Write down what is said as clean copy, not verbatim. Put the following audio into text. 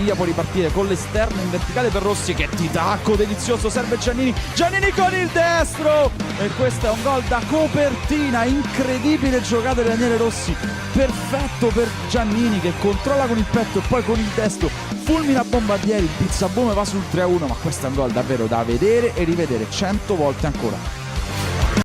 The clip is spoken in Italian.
Maniglia può ripartire con l'esterno in verticale per Rossi, che titacco delizioso, serve Giannini con il destro, e questo è un gol da copertina, incredibile giocata di Daniele Rossi, perfetto per Giannini che controlla con il petto e poi con il destro fulmina Bombardieri, il pizzaboom va sul 3-1, ma questo è un gol davvero da vedere e rivedere 100 volte ancora.